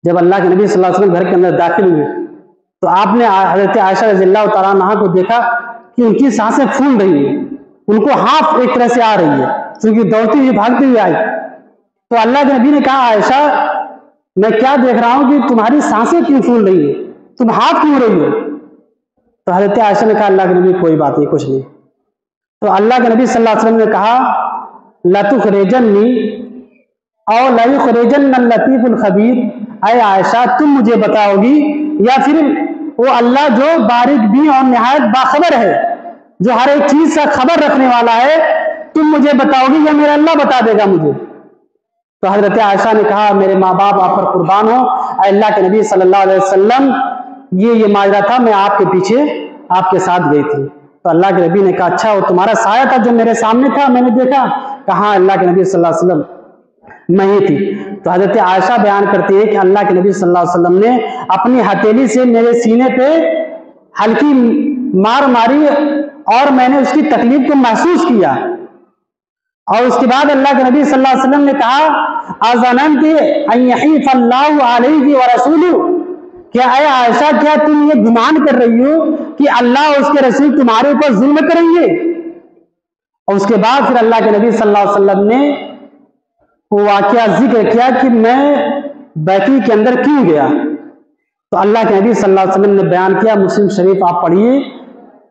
جب اللہ کے نبی صلی اللہ علیہ وسلم گھر کے اندر داخل ہوئے تو آپ نے حضرت عائشہ رضی اللہ تعالیٰ عنہا کو دیکھا کہ ان کی سانسیں پھول رہی ہیں، ان کو ہانف ایک طرح سے آ رہی ہے کیونکہ دوڑتی ہوئی بھاگتی ہوئی آئی. تو اللہ کے نبی نے کہا عائشہ میں کیا دیکھ رہا ہوں کہ تمہاری سانسیں کیوں پھول رہی ہیں، تم ہاتھ کیوں رہی ہو؟ تو حضرت عائشہ نے کہا اللہ کے نبی کوئی بات نہیں، کچھ نہیں. تو اللہ کے نبی صلی اللہ علیہ وسلم نے کہا لَتُخْرِجَنِّي أَوْ لَيُخْرِجَنَّ اللَّطِيفُ الْخَبِيرُ، اے عائشہ تم مجھے بتاؤ گی یا پھر وہ اللہ جو باریک بین اور نہایت باخبر ہے، جو ہر ایک چیز کا خبر رکھنے والا ہے، تم مجھے بتاؤ گی یا میرا اللہ بتا دے گا مجھے؟ تو حضرت عائشہ نے کہا میرے ماں باپ آپ پر قربان ہو، اے اللہ کے نبی صلی اللہ علیہ وسلم یہ ماجرا تھا، میں آپ کے پیچھے آپ کے ساتھ گئی تھی. تو اللہ کے نبی نے کہا اچھا وہ تمہارا سایہ تھا جو میرے سامنے تھا میں نے دیکھا؟ کہا اللہ کے نبی صلی اللہ علیہ وسلم میں ہی تھی. تو حضرت عائشہ بیان کرتی ہے کہ اللہ کے نبی صلی اللہ علیہ وسلم نے اپنی ہتھیلی سے میرے سینے پہ ہلکی مار ماری اور میں نے اس کی تکلیف کو محسوس کیا. اور اس کے بعد اللہ کے نبی صلی اللہ علیہ وسلم نے کہا اَظَنَنْتِ أَنْ يَحِيفَ اللَّهُ عَلَيْكِ وَرَسُولُهُ، کیا اے عائشہ کیا تم یہ گمان کر رہی ہو کہ اللہ اور اس کے رسول تمہارے اوپر ظلم کریں گے؟ اور اس کے بعد پھر اللہ کے نبی صلی اللہ علیہ وسلم نے وہ واقعہ ذکر کیا کہ میں بیقی کے اندر کیوں گیا. تو اللہ کے نبی صلی اللہ علیہ وسلم نے بیان کیا، مسلم شریف آپ پڑھیے،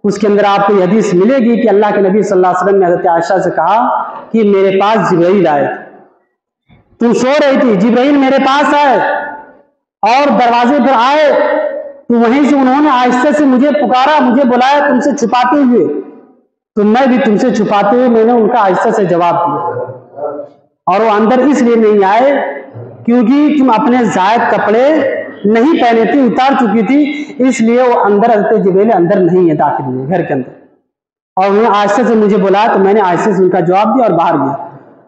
اس کے اندر آپ کو یہ حدیث ملے گی کہ اللہ کے نبی صلی اللہ علیہ وسلم نے حضرت عائشہ سے کہا کہ میرے پاس جبرائیل آئے، تم سو رہی تھی، جبرائیل میرے پاس آئے اور دروازے پر آئے تو وہیں سے انہوں نے آہستہ سے مجھے پکارا، مجھے بلایا تم سے چھپاتے ہوئے، تو میں بھی تم سے چھپاتے ہوئے میں نے ان کا آہستہ سے جواب دیا. اور وہ اندر اس لیے نہیں آئے کیونکہ تم اپنے زائد کپڑے نہیں پہنے تھی، اتار چکی تھی، اس لیے وہ اندر حضرت جبرائیل اندر نہیں ہے، داخل ہوئے گھر کے اندر. اور انہوں نے آہستہ سے مجھے بلایا تو میں نے آہستہ سے ان کا جواب دیا اور باہر گیا.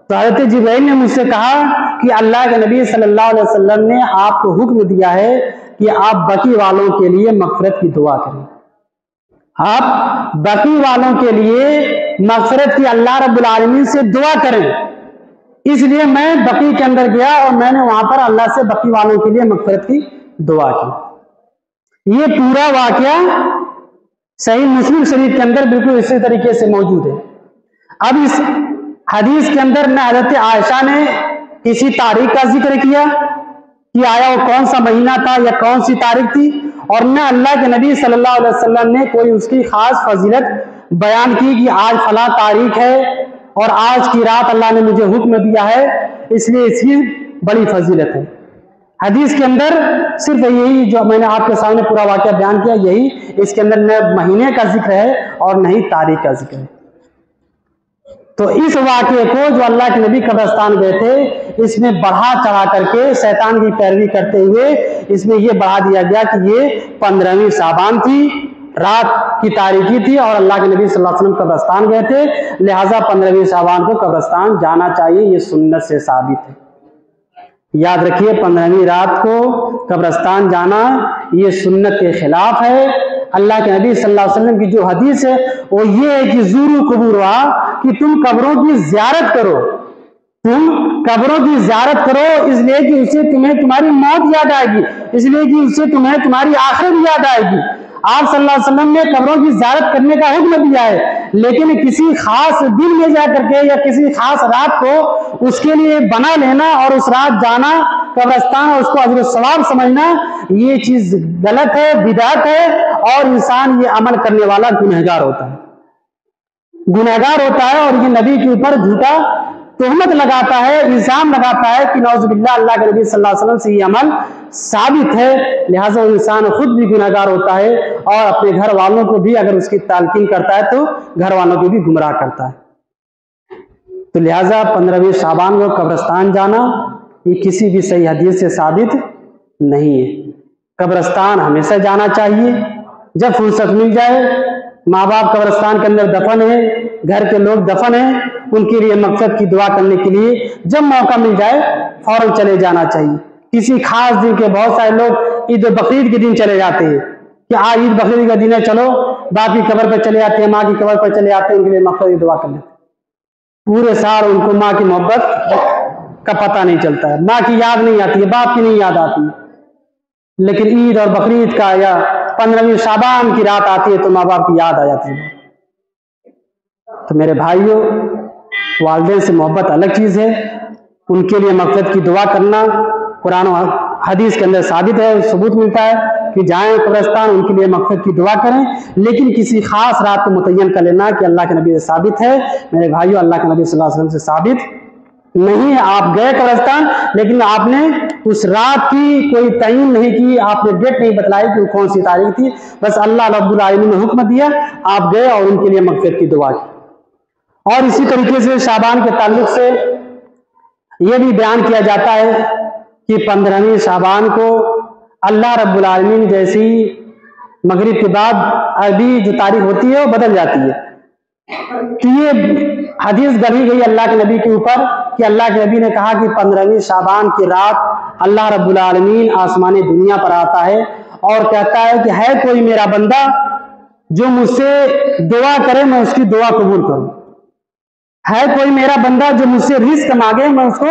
تو حضرت جبرائیل نے مجھ سے کہا کہ اللہ کے نبی صلی اللہ علیہ وسلم نے آپ کو حکم دیا ہے کہ آپ بقی والوں کے لیے مغفرت کی دعا کریں. آپ بقی والوں کے لیے مغفرت کی اللہ رب العالمین سے دعا کریں. اس لیے میں بقی کے اندر گیا اور میں نے وہاں پر اللہ سے بقی والوں کے لیے مغفرت کی دعا کی. یہ پورا واقعہ صحیح مسلم شریف کے اندر بالکل اسی طریقے سے موجود ہے. اب اس حدیث کے اندر نہ حضرت عائشہ نے کسی تاریخ کا ذکر کیا کہ آیا وہ کون سا مہینہ تھا یا کون سی تاریخ تھی، اور نہ اللہ کے نبی صلی اللہ علیہ وسلم نے کوئی اس کی خاص فضیلت بیان کی کہ آج فلاں تاریخ ہے اور آج کی رات اللہ نے مجھے حکم دیا ہے اس لیے اس کی بڑی فضیلت ہے. حدیث کے اندر صرف یہی جو میں نے آپ کے سامنے پورا واقعہ بیان کیا، یہی اس کے اندر نہ مہینے کا ذکر ہے اور نہ ہی تاریخ کا ذکر ہے. تو اس واقعے کو جو اللہ کے نبی قبرستان گئے تھے اس میں بڑھا چڑھا کر کے شیطان کی پیروی کرتے ہوئے اس میں یہ بڑھا دیا گیا کہ یہ 15ویں شعبان تھی، رات کی تاریخی تھی اور اللہ کے نبی صلی اللہ علیہ وسلم قبرستان گئے تھے، لہٰذا 15ویں شعبان کو قبرستان جانا چاہیے، یہ سنت سے ثابت ہے. یاد رکھیے 15ویں رات کو قبرستان جانا یہ سنت کے خلاف ہے. اللہ کے نبی صلی اللہ علیہ وسلم کی جو حدیث ہے وہ یہ ہے کہ زورو قبورہا، کہ تم قبروں کی زیارت کرو، تم قبروں کی زیارت کرو اس لیے کہ اس سے تمہیں تمہاری موت یاد آئے گی، اس لیے کہ اس سے تمہیں تمہاری آخرت یاد آئے گی. آپ صلی اللہ علیہ وسلم نے قبروں کی زیارت کرنے کا حکم دیا ہے، لیکن کسی خاص دن میں جا کر کے یا کسی خاص رات کو اس کے لیے بنا لینا اور اس رات جانا قبرستان اور اس کو اجر و ثواب سمجھنا یہ چیز غلط ہے، بدعت ہے، اور انسان یہ عمل کرنے والا گنہگار ہوتا ہے، گنہگار ہوتا ہے اور یہ نبی کے اوپر جھوٹا تہمت لگاتا ہے، الزام لگاتا ہے کہ نعوذ باللہ اللہ کے نبی صلی اللہ علیہ وسلم سے یہ عمل ثابت ہے. لہٰذا انسان خود بھی گنہگار ہوتا ہے اور اپنے گھر والوں کو بھی اگر اس کی تلقین کرتا ہے تو گھر والوں کو بھی گمراہ کرتا ہے. تو لہٰذا 15ویں شعبان کو قبرستان جانا یہ کسی بھی صحیح حدیث سے ثابت نہیں ہے. قبرستان ہمیشہ جانا چاہیے جب فرصت مل جائے. ماں باپ قبرستان کے اندر دفن ہیں، گھر کے لوگ دفن ہیں، ان کے لیے مغفرت کی دعا کرنے کے لیے جب موقع مل جائے فوراً چلے جانا چاہیے. کسی خاص دن کے بہت سارے لوگ عید و بقرعید کے دن چلے جاتے ہیں کہ آج عید بقرعید کا دن ہے، چلو باپ کی قبر پہ چلے جاتے ہیں، ماں کی قبر پہ چلے جاتے ہیں، ان کے لیے مغفرت کی دعا کر لیتے ہیں. پورے سال ان کو ماں کی محبت کا پتہ نہیں چلتا ہے، ماں کی یاد نہیں آتی ہے، باپ کی نہیں یاد آتی ہے. لیکن عید اور بقرعید کا یا 15ویں شعبان کی رات آتی ہے تو ماں باپ کی یاد آ جاتی ہے۔ تو میرے بھائیوں، والدین سے محبت الگ چیز ہے، ان کے لیے مغفرت کی دعا کرنا قرآن و حدیث کے اندر ثابت ہے، ثبوت ملتا ہے کہ جائیں قبرستان، ان کے لیے مغفرت کی دعا کریں، لیکن کسی خاص رات کو متعین کر لینا کہ اللہ کے نبی سے ثابت ہے۔ میرے بھائیوں، اللہ کے نبی صلی اللہ علیہ وسلم سے ثابت نہیں ہے۔ آپ گئے قبرستان، لیکن آپ نے اس رات کی کوئی تعین نہیں کی، آپ نے ڈیٹ نہیں بتلائی کہ وہ کون سی تاریخ تھی، بس اللہ رب العالمین نے حکم دیا، آپ گئے اور ان کے لیے مغفرت کی دعا کی۔ اور اسی طریقے سے شعبان کے تعلق سے یہ بھی بیان کیا جاتا ہے کہ 15ویں شعبان کو اللہ رب العالمین جیسی مغرب کے بعد عربی جو تاریخ ہوتی ہے وہ بدل جاتی ہے۔ تو یہ حدیث گڑھی گئی اللہ کے نبی کے اوپر کہ اللہ کے نبی نے کہا کہ 15ویں شعبان کی رات اللہ رب العالمین آسمان دنیا پر آتا ہے اور کہتا ہے کہ ہے کوئی میرا بندہ جو مجھ سے دعا کرے میں اس کی دعا قبول کروں، ہے کوئی میرا بندہ جو مجھ سے رزق مانگے میں اس کو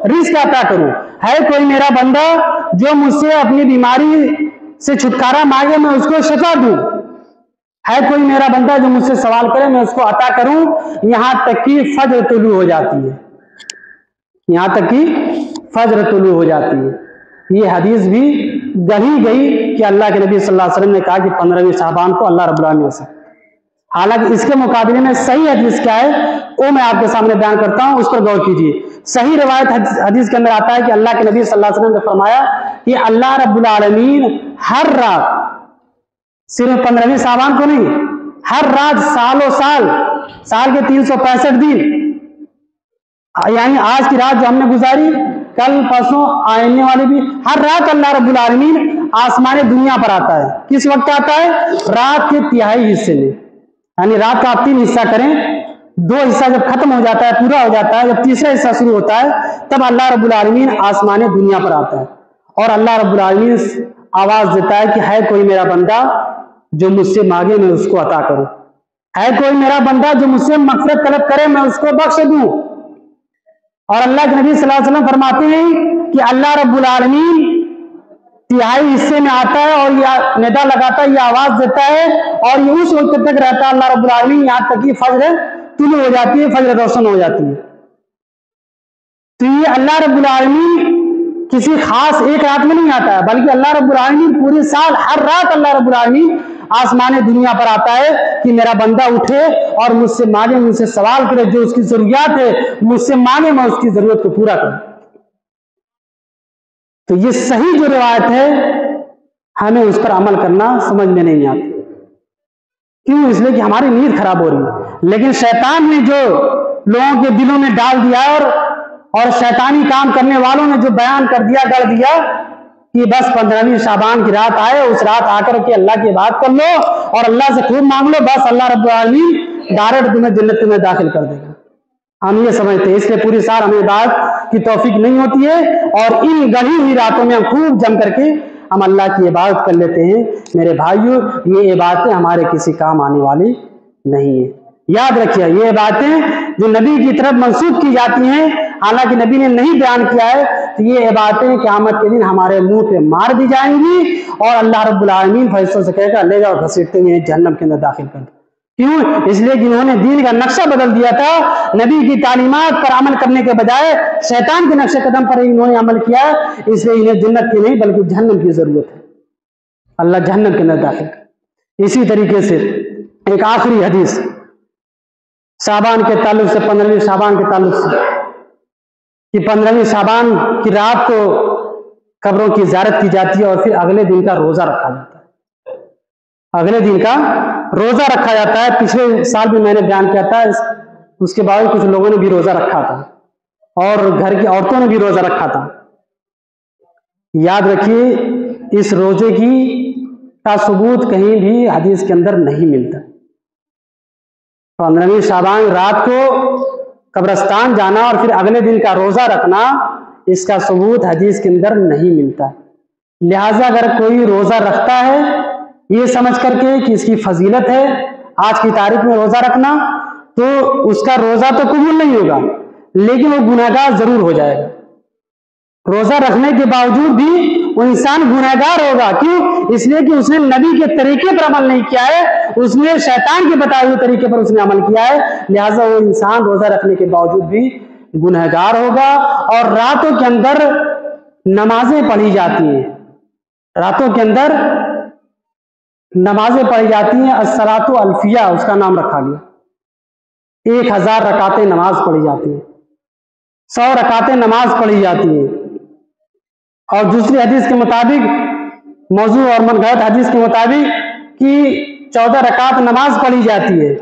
رزق عطا کروں، ہے کوئی میرا بندہ جو مجھ سے اپنی بیماری سے چھٹکارا مانگے میں اس کو شفا دوں، ہے کوئی میرا بندہ جو مجھ سے سوال کرے میں اس کو عطا کروں، یہاں تک کہ فجر طلوع ہو جاتی ہے، یہاں تک کہ فجر طلوع ہو جاتی ہے۔ یہ حدیث بھی گڑھی گئی کہ اللہ کے نبی صلی اللہ علیہ وسلم نے کہا کہ 15ویں شعبان کو اللہ رب العالمین سے، حالانکہ اس کے مقابلے میں صحیح حدیث کیا ہے وہ میں آپ کے سامنے بیان کرتا ہوں، اس پر غور کیجیے۔ صحیح روایت حدیث کے اندر آتا ہے کہ اللہ کے نبی صلی اللہ علیہ وسلم نے فرمایا کہ اللہ رب العالمین ہر رات، صرف 15ویں شعبان کو نہیں، ہر رات سال کے 365 دن، یعنی آج کی رات جو ہم نے گزاری، کل پرسوں آنے والی بھی، ہر رات اللہ رب العالمین آسمان دنیا پر آتا ہے۔ کس وقت آتا ہے؟ رات کے تہائی حصے میں، یعنی رات کا آپ 3 حصہ کریں، 2 حصہ جب ختم ہو جاتا ہے، پورا ہو جاتا ہے، جب تیسرا حصہ شروع ہوتا ہے تب اللہ رب العالمین آسمان دنیا پر آتا ہے اور اللہ رب العالمین آواز دیتا ہے کہ ہے کوئی میرا بندہ جو مجھ سے مانگے میں اس کو عطا کروں، ہے کوئی میرا بندہ جو مجھ سے مغفرت طلب کرے میں اس کو بخش دوں۔ اور اللہ کے نبی صلی اللہ علیہ وسلم فرماتے ہیں کہ اللہ رب العالمین تہائی حصے میں آتا ہے اور یہ ندا لگاتا ہے، یہ آواز دیتا ہے اور یہ اس وقت تک رہتا ہے اللہ رب العالمین یہاں تک کہ فجر طلوع ہو جاتی ہے، فجر روشن ہو جاتی ہے۔ تو یہ اللہ رب العالمین کسی خاص ایک رات میں نہیں آتا ہے، بلکہ اللہ رب العالمین پورے سال ہر رات اللہ رب العالمین آسمان دنیا پر آتا ہے کہ میرا بندہ اٹھے اور مجھ سے مانگے، مجھ سے سوال کرے، جو اس کی ضروریات ہے مجھ سے مانگے، میں اس کی ضرورت کو پورا کروں۔ تو یہ صحیح جو روایت ہے ہمیں اس پر عمل کرنا سمجھ میں نہیں آتی، کیوں؟ اس لیے کہ ہماری نیت خراب ہو رہی ہے، لیکن شیطان نے جو لوگوں کے دلوں میں ڈال دیا اور شیطانی کام کرنے والوں نے جو بیان کر دیا، گڑ دیا کہ بس 15ویں شعبان کی رات آئے، اس رات آ کر کے اللہ کی بات کر لو اور اللہ سے خوب مانگ لو، بس اللہ رب العالمین ڈائریکٹ تمہیں جنت میں داخل کر دے گا۔ ہم یہ سمجھتے ہیں، اس لیے پوری سال ہمیں عبادت کی توفیق نہیں ہوتی ہے اور ان گڑھی ہوئی راتوں میں ہم خوب جم کر کے ہم اللہ کی عبادت کر لیتے ہیں۔ میرے بھائیوں، یہ عبادتیں ہمارے کسی کام آنے والی نہیں ہیں۔ یاد رکھیے، یہ عبادتیں جو نبی کی طرف منسوب کی جاتی ہیں، حالانکہ نبی نے نہیں بیان کیا ہے، تو یہ عبادتیں قیامت کے دن ہمارے منہ پہ مار دی جائیں گی اور اللہ رب العالمین فرشتوں سے کہے گا لے جاؤ، گھسیٹتے ہوئے جہنم کے اندر داخل کر دو۔ کیوں؟ اس لیے کہ انہوں نے دین کا نقشہ بدل دیا تھا، نبی کی تعلیمات پر عمل کرنے کے بجائے شیطان کے نقش قدم پر انہوں نے عمل کیا، اس لیے انہیں جنت کی نہیں بلکہ جہنم کی ضرورت ہے، اللہ جہنم کے اندر داخل کر۔ اسی طریقے سے ایک آخری حدیث شعبان کے تعلق سے، 15ویں شعبان کے تعلق سے، کہ 15ویں شعبان کی رات کو قبروں کی زیارت کی جاتی ہے اور پھر اگلے دن کا روزہ رکھا جاتا ہے، اگلے دن کا روزہ رکھا جاتا ہے۔ پچھلے سال بھی میں نے بیان کیا تھا، اس کے بعد کچھ لوگوں نے بھی روزہ رکھا تھا اور گھر کی عورتوں نے بھی روزہ رکھا تھا۔ یاد رکھیے، اس روزے کا ثبوت کہیں بھی حدیث کے اندر نہیں ملتا۔ 15ویں شعبان رات کو قبرستان جانا اور پھر اگلے دن کا روزہ رکھنا، اس کا ثبوت حدیث کے اندر نہیں ملتا۔ لہٰذا اگر کوئی روزہ رکھتا ہے یہ سمجھ کر کے کہ اس کی فضیلت ہے آج کی تاریخ میں روزہ رکھنا، تو اس کا روزہ تو قبول نہیں ہوگا، لیکن وہ گناہگار ضرور ہو جائے گا۔ روزہ رکھنے کے باوجود بھی وہ انسان گنہگار ہوگا. کیوں؟ اس لیے کہ اس نے نبی کے طریقے پر عمل نہیں کیا ہے, اس نے شیطان کے بتائے ہوئے طریقے پر اس نے عمل کیا ہے. لہٰذا وہ انسان روزہ رکھنے کے باوجود بھی گنہگار ہوگا. اور راتوں کے اندر نمازیں پڑھی جاتی ہیں, راتوں کے اندر نمازیں پڑھی جاتی ہیں. الصلاۃ الفیہ اس کا نام رکھا گیا. 1000 رکعتیں نماز پڑھی جاتی ہیں, 100 رکعتیں نماز پڑھی جاتی ہیں. اور دوسری حدیث کے مطابق, موضوع اور من گھڑت حدیث کے مطابق, کہ 14 رکعت نماز پڑھی جاتی ہے.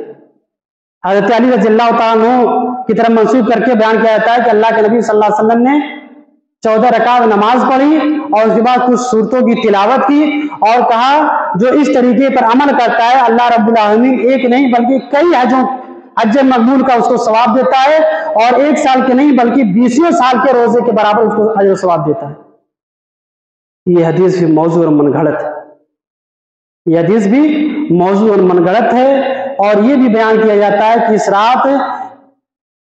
حضرت علی رضی اللہ تعالیٰ عنہ کی طرف منسوب کر کے بیان کیا جاتا ہے کہ اللہ کے نبی صلی اللہ علیہ وسلم نے 14 رکعت نماز پڑھی اور اس کے بعد کچھ سورتوں کی تلاوت کی اور کہا جو اس طریقے پر عمل کرتا ہے اللہ رب العالمین ایک نہیں بلکہ کئی حج مقبول کا اس کو ثواب دیتا ہے, اور 1 سال کے نہیں بلکہ 20 سال کے روزے کے برابر اس کو اجر و ثواب دیتا ہے. یہ حدیث بھی موضوع اور من گھڑت ہے, یہ حدیث بھی موضوع اور من گھڑت ہے. اور یہ بھی بیان کیا جاتا ہے کہ اس رات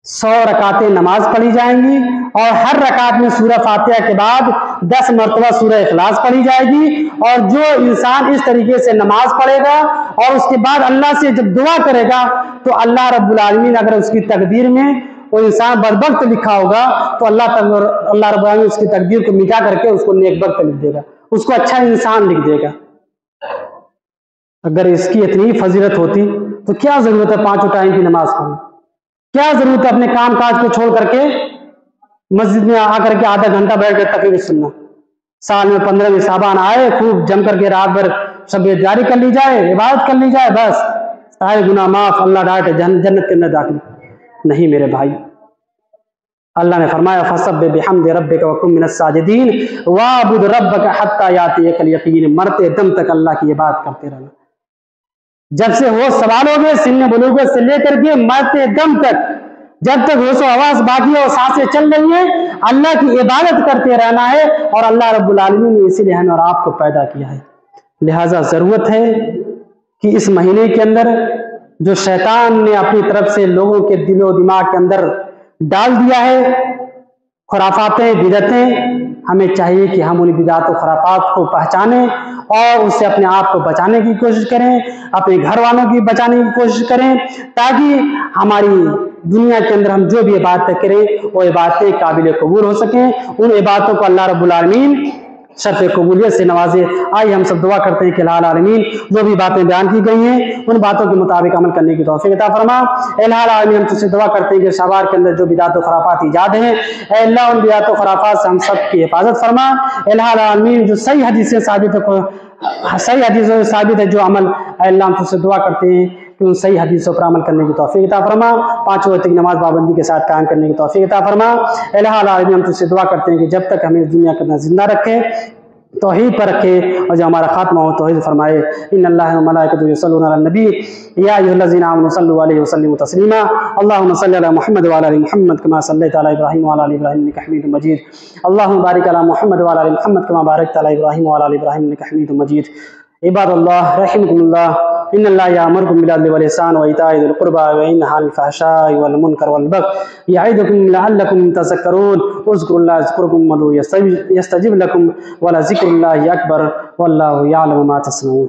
100 رکعتیں نماز پڑھی جائیں گی اور ہر رکعت میں سورہ فاتحہ کے بعد 10 مرتبہ سورہ اخلاص پڑھی جائے گی. اور جو انسان اس طریقے سے نماز پڑھے گا اور اس کے بعد اللہ سے جب دعا کرے گا تو اللہ رب العالمین اگر اس کی تقدیر میں وہ انسان بدبخت لکھا ہوگا تو اللہ رب العالمین اس کی تقدیر کو مٹا کر کے اس کو نیک بخت لکھ دے گا, اس کو اچھا انسان لکھ دے گا. اگر اس کی اتنی فضیلت ہوتی تو کیا ضرورت ہے 5 ٹائم کی نماز پڑھنے, کیا ضرورت ہے اپنے کام کاج کو چھوڑ کر کے مسجد میں آ کر کے آدھا گھنٹہ بیٹھ کر تقریر سننا. سال میں 15 صابان آئے, خوب جم کر کے رات بھر شب جاری کر لی جائے, عبادت کر لی جائے, بس سارے گناہ معاف, اللہ ڈانٹے جنت کے اندر داخل. نہیں میرے بھائی, اللہ نے فرمایا فَسَبِّحْ بِحَمْدِ رَبِّكَ وَكُن مِّنَ السَّاجِدِينَ وَاعْبُدْ رَبَّكَ حَتَّىٰ يَأْتِيَكَ الْيَقِينُ. مرتے دم تک اللہ کی عبادت کرتے رہنا. جب سے ہوش سوال ہو گئے سن بلوغت سے لے کر کے مرتے دم تک, جب تک ہوش و آواز باقی اور سانسیں چل رہی ہیں اللہ کی عبادت کرتے رہنا ہے. اور اللہ رب العالمین نے اسی لیے ہمیں اور آپ کو پیدا کیا ہے. لہٰذا ضرورت ہے کہ اس مہینے کے اندر جو شیطان نے اپنی طرف سے لوگوں کے دل و دماغ کے اندر ڈال دیا ہے, خرافاتیں, بدعتیں, ہمیں چاہیے کہ ہم ان بدعات و خرافات کو پہچانیں اور اس سے اپنے آپ کو بچانے کی کوشش کریں, اپنے گھر والوں کی بچانے کی کوشش کریں, تاکہ ہماری دنیا کے اندر ہم جو بھی عبادتیں کریں وہ عبادتیں قابل قبول ہو سکیں. ان عبادتوں کو اللہ رب العالمین شرف قبولیت سے نوازے. آئیے ہم سب دعا کرتے ہیں کہ الہ العالمین جو بھی باتیں بیان کی گئی ہیں ان باتوں کے مطابق عمل کرنے کی توفیق عطا فرما. الہ العالمین ہم تجھ سے دعا کرتے ہیں کہ شعبان کے اندر جو بدعات و خرافات ایجاد ہیں اے اللہ ان بدعات و خرافات سے ہم سب کی حفاظت فرما. الہ العالمین جو صحیح حدیثیں ثابت ہے جو عمل, اے اللہ ہم تجھ سے دعا کرتے ہیں کہ ان صحیح حدیثوں پر عمل کرنے کی توفیق عطا فرما. 5 وقت کی نماز پابندی کے ساتھ قائم کرنے کی توفیق عطا فرما. الہ العالمین ہم تجھ سے دعا کرتے ہیں کہ جب تک ہمیں اس دنیا کے اندر زندہ رکھے توحید پر رکھے اور جو ہمارا خاتمہ ہو توحید فرمائے. ان اللہ و ملائکتہ یصلون علی النبی یا ایھا الذین آمنوا صلوا علیہ وسلموا تسلیما. اللهم صل علی محمد وعلی ال محمد کما صلیت علی ابراہیم وعلی ال ابراہیم انک حمید مجید. اللهم بارک علی محمد وعلی ال محمد کما بارکت علی ابراہیم وعلی ال ابراہیم انک حمید مجید. عباد اللہ رحمکم اللہ, ان اللہ یامرکم بالعدل والاحسان وایتاء ذی القربى وینہی عن الفحشاء والمنکر والبغی یعظکم لعلکم تذکرون. اذکروا اللہ یذکرکم وادعوہ یستجب لکم ولذکر اللہ اکبر واللہ یعلم ما تصنعون.